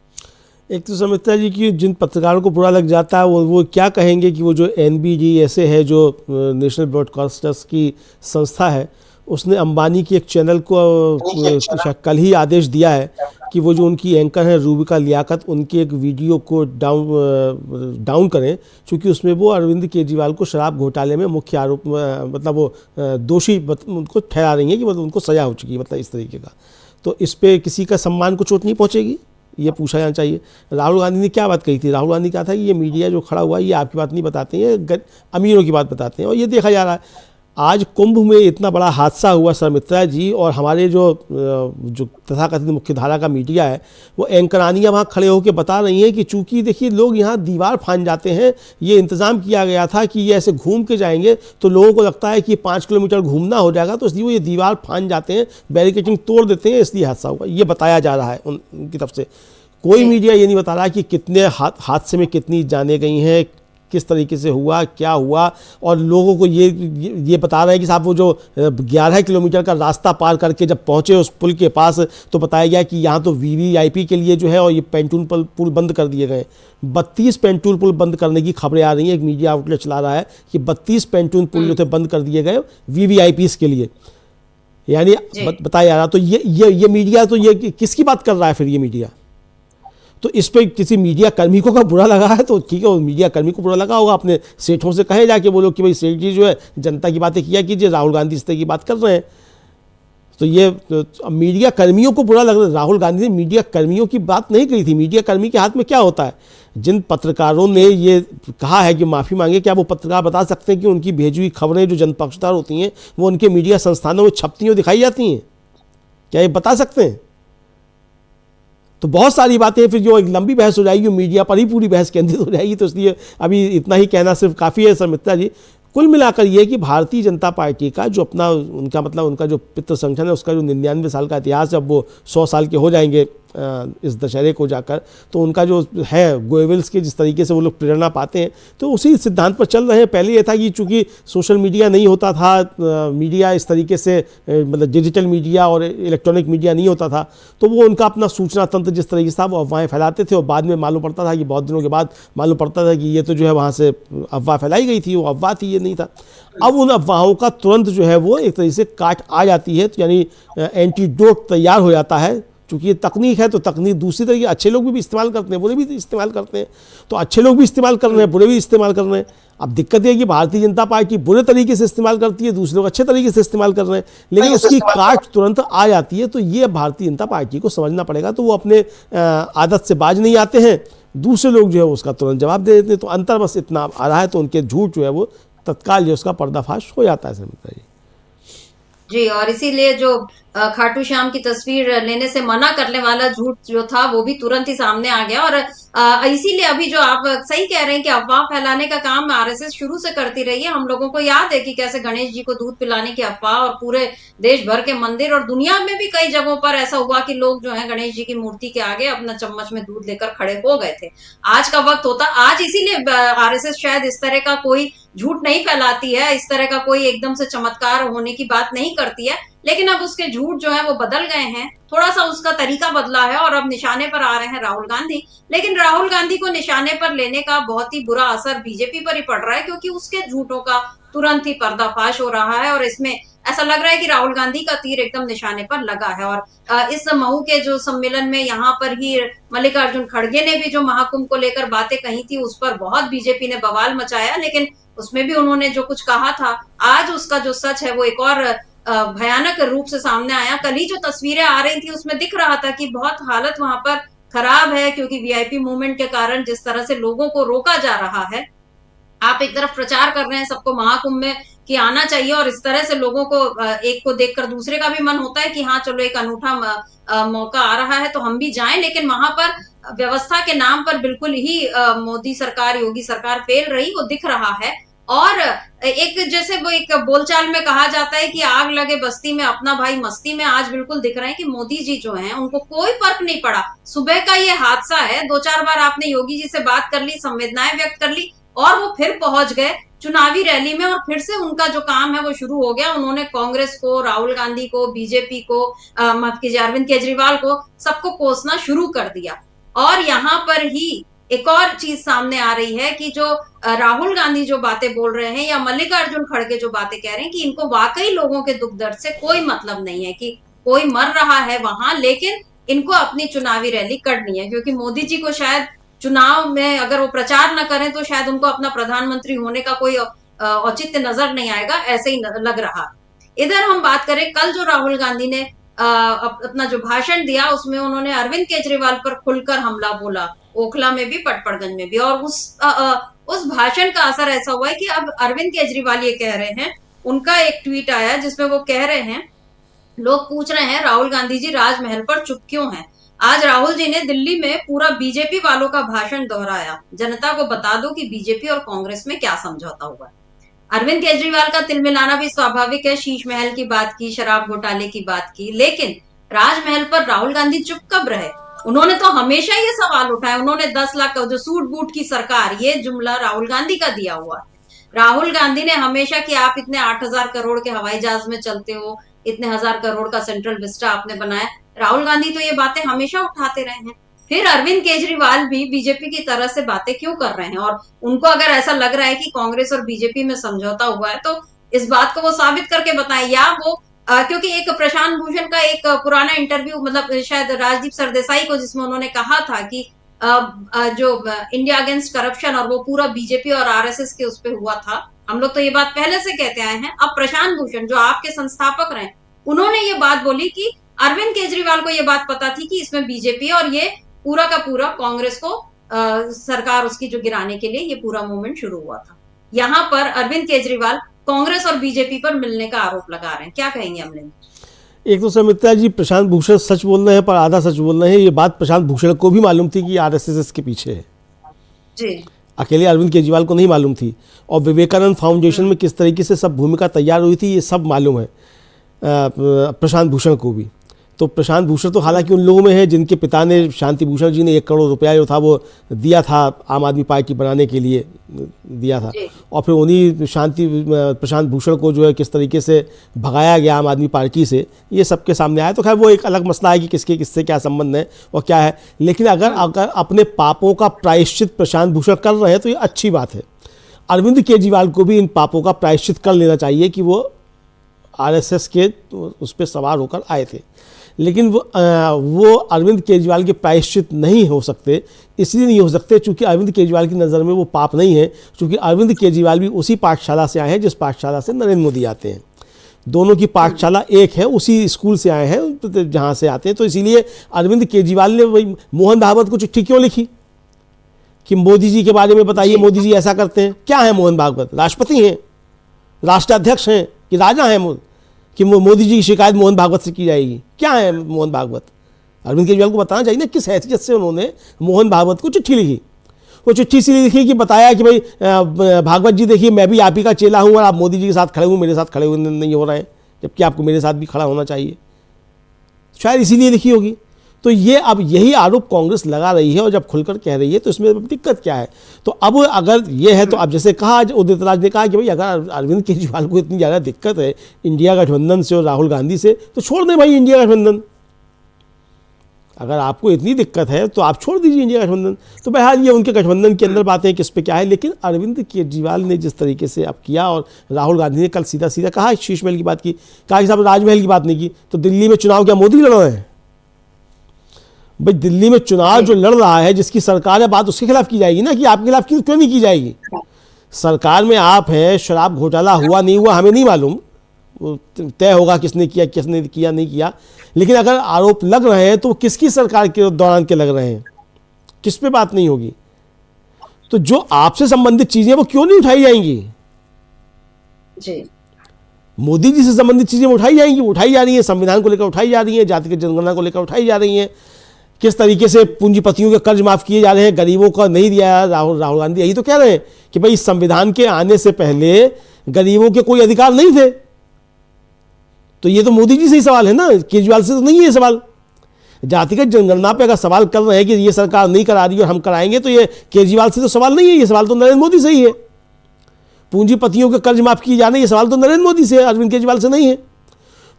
एक तो समझता जी कि जिन पत्रकारों को बुरा लग जाता है वो क्या कहेंगे कि वो जो एनबीडी ऐसे है जो नेशनल ब्रॉडकास्टर्स की संस्था है, उसने अंबानी की एक चैनल को कल ही आदेश दिया है कि वो जो उनकी एंकर है रूबिका लियाकत, उनकी एक वीडियो को डाउन करें, क्योंकि उसमें वो अरविंद केजरीवाल को शराब घोटाले में मुख्य आरोप मतलब वो दोषी उनको ठहरा रही है कि मतलब उनको सजा हो चुकी है, मतलब इस तरीके का। तो इस पर किसी का सम्मान को चोट नहीं पहुँचेगी, ये पूछा जाना चाहिए। राहुल गांधी ने क्या बात कही थी? राहुल गांधी कहा था कि ये मीडिया जो खड़ा हुआ है ये आपकी बात नहीं बताते हैं, ये अमीरों की बात बताते हैं। और ये देखा जा रहा है आज कुंभ में इतना बड़ा हादसा हुआ सरमित्रा जी, और हमारे जो तथाकथित मुख्यधारा का मीडिया है वो एंकरानियाँ वहाँ खड़े होकर बता रही हैं कि चूंकि देखिए लोग यहाँ दीवार फांद जाते हैं, ये इंतज़ाम किया गया था कि ये ऐसे घूम के जाएंगे तो लोगों को लगता है कि 5 किलोमीटर घूमना हो जाएगा, तो इसलिए वो ये दीवार फांद जाते हैं, बैरिकेडिंग तोड़ देते हैं, इसलिए हादसा हुआ। ये बताया जा रहा है उनकी तरफ से। कोई मीडिया ये नहीं बता रहा कि कितने हादसे में कितनी जानें गई हैं, किस तरीके से हुआ, क्या हुआ, और लोगों को ये बता रहे हैं कि साहब वो जो 11 किलोमीटर का रास्ता पार करके जब पहुंचे उस पुल के पास तो बताया गया कि यहाँ तो वीवीआईपी के लिए जो है, और ये पेंटून पुल बंद कर दिए गए। 32 पेंटून पुल बंद करने की खबरें आ रही हैं, एक मीडिया आउटलेट चला रहा है कि 32 पेंटून पुल जो थे बंद कर दिए गए वीवीआईपीज़ के लिए, यानी बताया जा रहा। तो ये मीडिया तो ये किसकी बात कर रहा है फिर ये मीडिया? तो इस पर किसी मीडिया कर्मी को का बुरा लगा है तो ठीक है, वो मीडिया कर्मी को बुरा लगा होगा, अपने सेठों से कहे जाके बोलो कि भाई सेठ जी जो है जनता की बातें किया कीजिए, राहुल गांधी इस तरह की बात कर रहे हैं। तो ये मीडिया कर्मियों को बुरा लग रहा है। राहुल गांधी ने मीडिया कर्मियों की बात नहीं कही थी। मीडिया कर्मी के हाथ में क्या होता है? जिन पत्रकारों ने ये कहा है कि माफ़ी मांगे, क्या वो पत्रकार बता सकते हैं कि उनकी भेजी हुई खबरें जो जनपक्षदार होती हैं वो उनके मीडिया संस्थानों में छपती हुई दिखाई जाती हैं? क्या ये बता सकते हैं? तो बहुत सारी बातें फिर जो एक लंबी बहस हो जाएगी, मीडिया पर ही पूरी बहस केंद्रित हो जाएगी। तो इसलिए अभी इतना ही कहना सिर्फ काफ़ी है सरमित्रा जी। कुल मिलाकर ये कि भारतीय जनता पार्टी का जो अपना उनका जो पितृ संगठन है उसका जो 99 साल का इतिहास है, अब वो 100 साल के हो जाएंगे इस दशहरे को जाकर, तो उनका जो है गोएविल्स के जिस तरीके से वो लोग प्रेरणा पाते हैं तो उसी सिद्धांत पर चल रहे हैं। पहले ये था कि चूंकि सोशल मीडिया नहीं होता था, मीडिया इस तरीके से मतलब डिजिटल मीडिया और इलेक्ट्रॉनिक मीडिया नहीं होता था, तो वो उनका अपना सूचना तंत्र जिस तरीके से था वो अफवाहें फैलाते थे, और बाद में मालूम पड़ता था कि बहुत दिनों के बाद मालूम पड़ता था कि ये तो जो है वहाँ से अफवाह फैलाई गई थी, वो अफवाह थी, ये नहीं था। अब उन अफवाहों का तुरंत जो है वो एक तरीके से काट आ जाती है, तो यानी एंटीडोट तैयार हो जाता है। क्योंकि ये तकनीक है तो तकनीक दूसरी तरीके अच्छे लोग भी इस्तेमाल करते हैं, बुरे भी इस्तेमाल करते हैं, तो अच्छे लोग भी इस्तेमाल कर रहे हैं, बुरे भी इस्तेमाल कर रहे हैं। अब दिक्कत ये है कि भारतीय जनता पार्टी बुरे तरीके से इस्तेमाल करती है, दूसरे लोग अच्छे तरीके से इस्तेमाल कर रहे हैं, लेकिन उसकी काट तुरंत आ जाती है। तो ये भारतीय जनता पार्टी को समझना पड़ेगा। तो वो अपने आदत से बाज नहीं आते हैं, दूसरे लोग जो है उसका तुरंत जवाब दे देते हैं। तो अंतर बस इतना आ रहा है, तो उनके झूठ जो है वो तत्काल जो उसका पर्दाफाश हो जाता है। जी, और इसीलिए जो खाटू श्याम की तस्वीर लेने से मना करने वाला झूठ जो था वो भी तुरंत ही सामने आ गया। और इसीलिए अभी जो आप सही कह रहे हैं कि अफवाह फैलाने का काम आरएसएस शुरू से करती रही है। हम लोगों को याद है कि कैसे गणेश जी को दूध पिलाने की अफवाह और पूरे देश भर के मंदिर और दुनिया में भी कई जगहों पर ऐसा हुआ कि लोग जो है गणेश जी की मूर्ति के आगे अपना चम्मच में दूध लेकर खड़े हो गए थे। आज का वक्त होता, आज इसीलिए आरएसएस शायद इस तरह का कोई झूठ नहीं फैलाती है, इस तरह का कोई एकदम से चमत्कार होने की बात नहीं करती है। लेकिन अब उसके झूठ जो है वो बदल गए हैं, थोड़ा सा उसका तरीका बदला है और अब निशाने पर आ रहे हैं राहुल गांधी। लेकिन राहुल गांधी को निशाने पर लेने का बहुत ही बुरा असर बीजेपी पर ही पड़ रहा है, क्योंकि उसके झूठों का तुरंत ही पर्दाफाश हो रहा है और इसमें ऐसा लग रहा है कि राहुल गांधी का तीर एकदम निशाने पर लगा है। और इस महू के जो सम्मेलन में यहाँ पर ही मल्लिकार्जुन खड़गे ने भी जो महाकुंभ को लेकर बातें कही थी उस पर बहुत बीजेपी ने बवाल मचाया, लेकिन उसमें भी उन्होंने जो कुछ कहा था आज उसका जो सच है वो एक और भयानक रूप से सामने आया। कल ही जो तस्वीरें आ रही थी उसमें दिख रहा था कि बहुत हालत वहां पर खराब है, क्योंकि वीआईपी मूवमेंट के कारण जिस तरह से लोगों को रोका जा रहा है। आप एक तरफ प्रचार कर रहे हैं सबको महाकुंभ में कि आना चाहिए और इस तरह से लोगों को एक को देखकर दूसरे का भी मन होता है कि हाँ चलो एक अनूठा मौका आ रहा है तो हम भी जाएं, लेकिन वहां पर व्यवस्था के नाम पर बिल्कुल ही मोदी सरकार, योगी सरकार फेल रही, वो दिख रहा है। और एक जैसे वो एक बोलचाल में कहा जाता है कि आग लगे बस्ती में अपना भाई मस्ती में, आज बिल्कुल दिख रहे हैं कि मोदी जी जो हैं उनको कोई फर्क नहीं पड़ा। सुबह का ये हादसा है, 2-4 बार आपने योगी जी से बात कर ली, संवेदनाएं व्यक्त कर ली और वो फिर पहुंच गए चुनावी रैली में और फिर से उनका जो काम है वो शुरू हो गया। उन्होंने कांग्रेस को, राहुल गांधी को, बीजेपी को, माफ कीजिए अरविंद केजरीवाल को, सबको कोसना शुरू कर दिया। और यहाँ पर ही एक और चीज सामने आ रही है कि जो राहुल गांधी जो बातें बोल रहे हैं या मल्लिकार्जुन खड़गे जो बातें कह रहे हैं कि इनको वाकई लोगों के दुख दर्द से कोई मतलब नहीं है, कि कोई मर रहा है वहां, लेकिन इनको अपनी चुनावी रैली करनी है, क्योंकि मोदी जी को शायद चुनाव में अगर वो प्रचार न करें तो शायद उनको अपना प्रधानमंत्री होने का कोई औचित्य नजर नहीं आएगा, ऐसे ही लग रहा। इधर हम बात करें, कल जो राहुल गांधी ने अपना जो भाषण दिया उसमें उन्होंने अरविंद केजरीवाल पर खुलकर हमला बोला, ओखला में भी पटपड़गंज में भी। और उस भाषण का असर ऐसा हुआ है कि अब अरविंद केजरीवाल ये कह रहे हैं, उनका एक ट्वीट आया जिसमें वो कह रहे हैं, लोग पूछ रहे हैं राहुल गांधी जी राजमहल पर चुप क्यों हैं। आज राहुल जी ने दिल्ली में पूरा बीजेपी वालों का भाषण दोहराया, जनता को बता दो कि बीजेपी और कांग्रेस में क्या समझौता हुआ है। अरविंद केजरीवाल का तिलमिलाना भी स्वाभाविक है, शीश महल की बात की, शराब घोटाले की बात की, लेकिन राजमहल पर राहुल गांधी चुप कब रहे। उन्होंने तो हमेशा ये सवाल उठाया, उन्होंने 10 लाख जो सूट बूट की सरकार, ये जुमला राहुल गांधी का दिया हुआ है। राहुल गांधी ने हमेशा कि आप इतने 8,000 करोड़ के हवाई जहाज में चलते हो, इतने 1,000 करोड़ का सेंट्रल विस्टा आपने बनाया, राहुल गांधी तो ये बातें हमेशा उठाते रहे हैं। फिर अरविंद केजरीवाल भी बीजेपी की तरह से बातें क्यों कर रहे हैं, और उनको अगर ऐसा लग रहा है कि कांग्रेस और बीजेपी में समझौता हुआ है तो इस बात को वो साबित करके बताएं, या वो क्योंकि एक प्रशांत भूषण का एक पुराना इंटरव्यू, मतलब शायद राजदीप सरदेसाई को, जिसमें उन्होंने कहा था कि जो इंडिया अगेंस्ट करप्शन और वो पूरा बीजेपी और आरएसएस के उस पे हुआ था, हम लोग तो ये बात पहले से कहते आए हैं। अब प्रशांत भूषण जो आपके संस्थापक रहे, उन्होंने ये बात बोली कि अरविंद केजरीवाल को ये बात पता थी कि इसमें बीजेपी और ये पूरा का पूरा कांग्रेस को सरकार उसकी जो गिराने के लिए ये पूरा मूवमेंट शुरू हुआ था। यहाँ पर अरविंद केजरीवाल कांग्रेस और बीजेपी पर मिलने का आरोप लगा रहे हैं, क्या कहेंगे अमलिन? एक तो समिता जी, प्रशांत भूषण सच बोल रहे हैं पर आधा सच बोल रहे हैं। ये बात प्रशांत भूषण को भी मालूम थी कि आरएसएस के पीछे है जी, अकेले अरविंद केजरीवाल को नहीं मालूम थी। और विवेकानंद फाउंडेशन में किस तरीके से सब भूमिका तैयार हुई थी ये सब मालूम है प्रशांत भूषण को भी। तो प्रशांत भूषण तो हालांकि उन लोगों में है जिनके पिता ने, शांति भूषण जी ने 1 करोड़ रुपया जो था वो दिया था आम आदमी पार्टी बनाने के लिए दिया था, और फिर उन्हीं प्रशांत भूषण को जो है किस तरीके से भगाया गया आम आदमी पार्टी से, ये सबके सामने आया। तो खैर वो एक अलग मसला है कि किसके किससे क्या संबंध है और क्या है। लेकिन अगर अपने पापों का प्रायश्चित प्रशांत भूषण कर रहे हैं तो ये अच्छी बात है। अरविंद केजरीवाल को भी इन पापों का प्रायश्चित कर लेना चाहिए कि वो आरएसएस के उस पर सवार होकर आए थे, लेकिन वो अरविंद केजरीवाल के प्रायश्चित नहीं हो सकते। इसलिए नहीं हो सकते चूँकि अरविंद केजरीवाल की नज़र में वो पाप नहीं है, क्योंकि अरविंद केजरीवाल भी उसी पाठशाला से आए हैं जिस पाठशाला से नरेंद्र मोदी आते हैं। दोनों की पाठशाला एक है, उसी स्कूल से आए हैं जहाँ से आते हैं। तो इसीलिए अरविंद केजरीवाल ने वही मोहन भागवत को चिट्ठी क्यों लिखी कि मोदी जी के बारे में बताइए, मोदी जी ऐसा करते हैं। क्या है मोहन भागवत? राष्ट्रपति हैं, राष्ट्राध्यक्ष हैं कि राजा हैं? कि मोदी जी की शिकायत मोहन भागवत से की जाएगी। क्या है मोहन भागवत? अरविंद केजरीवाल को बताना चाहिए ना किस हैसियत से उन्होंने मोहन भागवत को चिट्ठी लिखी। वो चिट्ठी इसलिए लिखी कि बताया कि भाई भागवत जी देखिए मैं भी आप ही का चेला हूँ और आप मोदी जी के साथ खड़े हुए मेरे साथ खड़े हुए नहीं हो रहे हैं, जबकि आपको मेरे साथ भी खड़ा होना चाहिए, शायद इसीलिए लिखी होगी। तो ये अब यही आरोप कांग्रेस लगा रही है और जब खुलकर कह रही है तो इसमें दिक्कत क्या है? तो अब अगर ये है तो अब जैसे कहा आज उदित राज ने कहा कि भाई अगर अरविंद केजरीवाल को इतनी ज़्यादा दिक्कत है इंडिया गठबंधन से और राहुल गांधी से तो छोड़ दें भाई इंडिया गठबंधन। अगर आपको इतनी दिक्कत है तो आप छोड़ दीजिए इंडिया गठबंधन। तो बहरहाल ये उनके गठबंधन के अंदर बातें हैं किस पे क्या है, लेकिन अरविंद केजरीवाल ने जिस तरीके से अब किया और राहुल गांधी ने कल सीधा सीधा कहा शीश महल की बात की, कहा कि साहब राजमहल की बात नहीं की, तो दिल्ली में चुनाव क्या मोदी लड़ रहे हैं? भाई दिल्ली में चुनाव जो लड़ रहा है जिसकी सरकार है, बात उसके खिलाफ की जाएगी ना कि आपके खिलाफ क्यों नहीं की जाएगी? सरकार में आप हैं, शराब घोटाला हुआ नहीं हुआ हमें नहीं मालूम, तय होगा किसने किया किसने किया नहीं किया, लेकिन अगर आरोप लग रहे हैं तो किसकी सरकार के दौरान के लग रहे हैं, किस पे बात नहीं होगी? तो जो आपसे संबंधित चीजें वो क्यों नहीं उठाई जाएंगी? जी मोदी जी से संबंधित चीजें उठाई जाएंगी, उठाई जा रही है, संविधान को लेकर उठाई जा रही है, जातिगत जनगणना को लेकर उठाई जा रही है, किस तरीके से पूंजीपतियों के कर्ज माफ किए जा रहे हैं, गरीबों का नहीं दिया। राहुल गांधी यही तो कह रहे हैं कि भाई इस संविधान के आने से पहले गरीबों के कोई अधिकार नहीं थे। तो ये तो मोदी जी से ही सवाल है ना, केजरीवाल से तो नहीं है ये सवाल। जातिगत जनगणना पे अगर सवाल कर रहे हैं कि ये सरकार नहीं करा रही और हम कराएंगे, तो ये केजरीवाल से तो सवाल नहीं है, ये सवाल तो नरेंद्र मोदी से ही है। पूंजीपतियों के कर्ज माफ किए जाने, ये सवाल तो नरेंद्र मोदी से है, अरविंद केजरीवाल से नहीं है।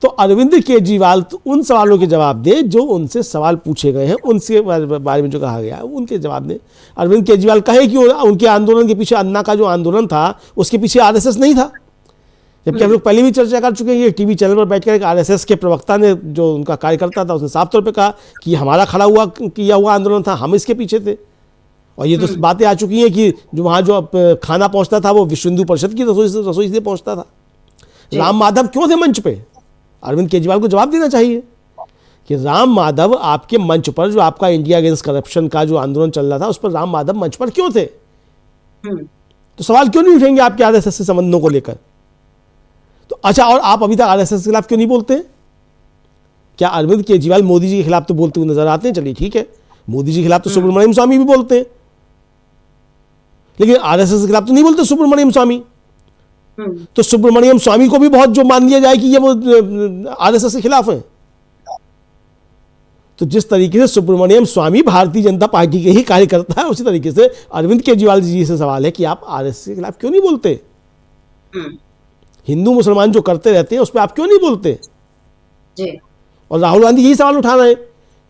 तो अरविंद केजरीवाल तो उन सवालों के जवाब दे जो उनसे सवाल पूछे गए हैं, उनसे बारे में जो कहा गया है उनके जवाब दें। अरविंद केजरीवाल कहे कि उनके आंदोलन के पीछे अन्ना का जो आंदोलन था उसके पीछे आरएसएस नहीं था, जबकि हम लोग पहले भी चर्चा कर चुके हैं। ये टीवी चैनल पर बैठकर एक आरएसएस के प्रवक्ता ने, जो उनका कार्यकर्ता था, उसने साफ तौर पे कहा कि हमारा खड़ा हुआ किया हुआ आंदोलन था, हम इसके पीछे थे। और ये तो बातें आ चुकी हैं कि जो वहाँ जो खाना पहुँचता था वो विश्व हिंदू परिषद की रसोई से पहुँचता था। राम माधव क्यों थे मंच पे? अरविंद केजरीवाल को जवाब देना चाहिए कि राम माधव आपके मंच पर, जो आपका इंडिया अगेंस्ट करप्शन का जो आंदोलन चल रहा था उस पर राम माधव मंच पर क्यों थे? तो सवाल क्यों नहीं उठेंगे आपके आरएसएस से संबंधों को लेकर? तो अच्छा, और आप अभी तक आरएसएस के खिलाफ क्यों नहीं बोलते? क्या अरविंद केजरीवाल मोदी जी के खिलाफ तो बोलते हुए नजर आते हैं, चलिए ठीक है, मोदी जी के खिलाफ तो सुब्रमण्यम स्वामी भी बोलते हैं, लेकिन आरएसएस के खिलाफ तो नहीं बोलते सुब्रमण्यम स्वामी। तो सुब्रमण्यम स्वामी को भी बहुत जो मान लिया जाए कि ये वो आरएसएस के खिलाफ है। तो जिस तरीके से सुब्रमण्यम स्वामी भारतीय जनता पार्टी के ही कार्यकर्ता है, उसी तरीके से अरविंद केजरीवाल जी से सवाल है कि आप आरएसएस के खिलाफ क्यों नहीं बोलते? हिंदू मुसलमान जो करते रहते हैं उस पर आप क्यों नहीं बोलते? जी। और राहुल गांधी यही सवाल उठा रहे हैं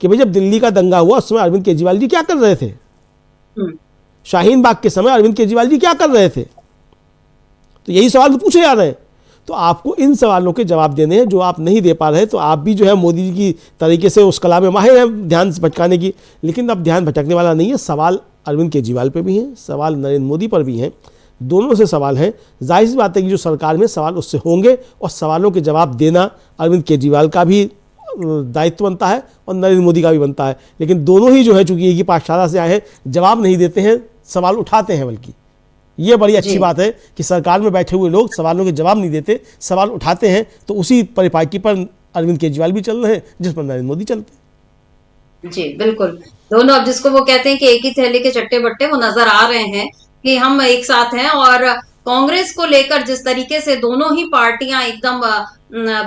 कि भाई जब दिल्ली का दंगा हुआ उस समय अरविंद केजरीवाल जी क्या कर रहे थे? शाहीन बाग के समय अरविंद केजरीवाल जी क्या कर रहे थे? तो यही सवाल तो पूछे जा रहे हैं। तो आपको इन सवालों के जवाब देने हैं जो आप नहीं दे पा रहे। तो आप भी जो है मोदी जी की तरीके से उस कला में माहिर हैं ध्यान भटकाने की, लेकिन अब ध्यान भटकने वाला नहीं है। सवाल अरविंद केजरीवाल पे भी हैं, सवाल नरेंद्र मोदी पर भी हैं, दोनों से सवाल हैं। जाहिर सी बात है कि जो सरकार में सवाल उससे होंगे और सवालों के जवाब देना अरविंद केजरीवाल का भी दायित्व बनता है और नरेंद्र मोदी का भी बनता है। लेकिन दोनों ही जो है चूंकि एक ही पाठशाला से आए हैं, जवाब नहीं देते हैं, सवाल उठाते हैं। बल्कि ये बड़ी अच्छी बात है कि सरकार में बैठे हुए लोग सवालों के जवाब नहीं देते, सवाल उठाते हैं। तो उसी परिपाटी पर अरविंद केजरीवाल भी चल रहे हैं जिस पर नरेंद्र मोदी चलते हैं। जी बिल्कुल, दोनों अब जिसको वो कहते हैं कि एक ही थैली के चट्टे बट्टे, वो नजर आ रहे हैं कि हम एक साथ हैं। और कांग्रेस को लेकर जिस तरीके से दोनों ही पार्टियां एकदम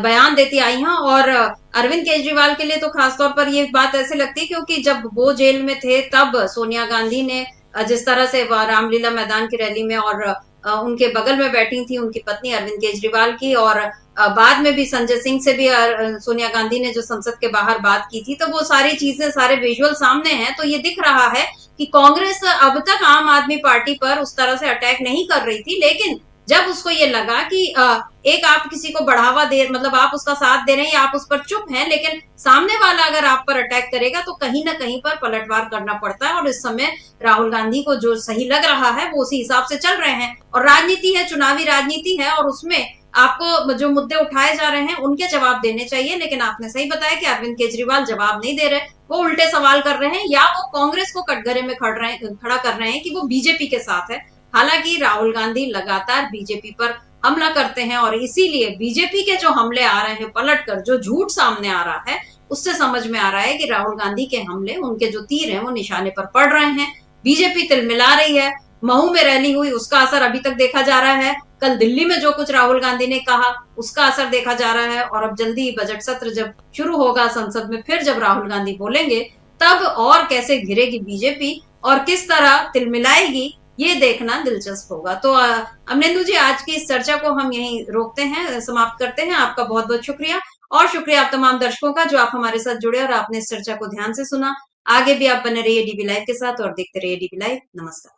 बयान देती आई हैं, और अरविंद केजरीवाल के लिए तो खासतौर पर ये बात ऐसे लगती है क्योंकि जब वो जेल में थे तब सोनिया गांधी ने जिस तरह से रामलीला मैदान की रैली में और उनके बगल में बैठी थी उनकी पत्नी अरविंद केजरीवाल की, और बाद में भी संजय सिंह से भी सोनिया गांधी ने जो संसद के बाहर बात की थी, तो वो सारी चीजें, सारे विजुअल सामने हैं। तो ये दिख रहा है कि कांग्रेस अब तक आम आदमी पार्टी पर उस तरह से अटैक नहीं कर रही थी, लेकिन जब उसको ये लगा कि एक आप किसी को बढ़ावा दे, मतलब आप उसका साथ दे रहे हैं या आप उस पर चुप हैं, लेकिन सामने वाला अगर आप पर अटैक करेगा तो कहीं ना कहीं पर पलटवार करना पड़ता है। और इस समय राहुल गांधी को जो सही लग रहा है वो उसी हिसाब से चल रहे हैं। और राजनीति है, चुनावी राजनीति है, और उसमें आपको जो मुद्दे उठाए जा रहे हैं उनके जवाब देने चाहिए। लेकिन आपने सही बताया कि अरविंद केजरीवाल जवाब नहीं दे रहे, वो उल्टे सवाल कर रहे हैं, या वो कांग्रेस को कटघरे में खड़ा कर रहे हैं कि वो बीजेपी के साथ है। हालांकि राहुल गांधी लगातार बीजेपी पर हमला करते हैं। और इसीलिए बीजेपी के जो हमले आ रहे हैं पलटकर, जो झूठ सामने आ रहा है, उससे समझ में आ रहा है कि राहुल गांधी के हमले, उनके जो तीर हैं वो निशाने पर पड़ रहे हैं। बीजेपी तिलमिला रही है। महू में रैली हुई, उसका असर अभी तक देखा जा रहा है। कल दिल्ली में जो कुछ राहुल गांधी ने कहा, उसका असर देखा जा रहा है। और अब जल्दी बजट सत्र जब शुरू होगा संसद में, फिर जब राहुल गांधी बोलेंगे, तब और कैसे घिरेगी बीजेपी और किस तरह तिलमिलाएगी, ये देखना दिलचस्प होगा। तो अमनेंदु जी, आज की इस चर्चा को हम यहीं रोकते हैं, समाप्त करते हैं। आपका बहुत बहुत शुक्रिया, और शुक्रिया आप तमाम दर्शकों का जो आप हमारे साथ जुड़े और आपने इस चर्चा को ध्यान से सुना। आगे भी आप बने रहिए डीबी लाइव के साथ और देखते रहिए डीबी लाइव। नमस्कार।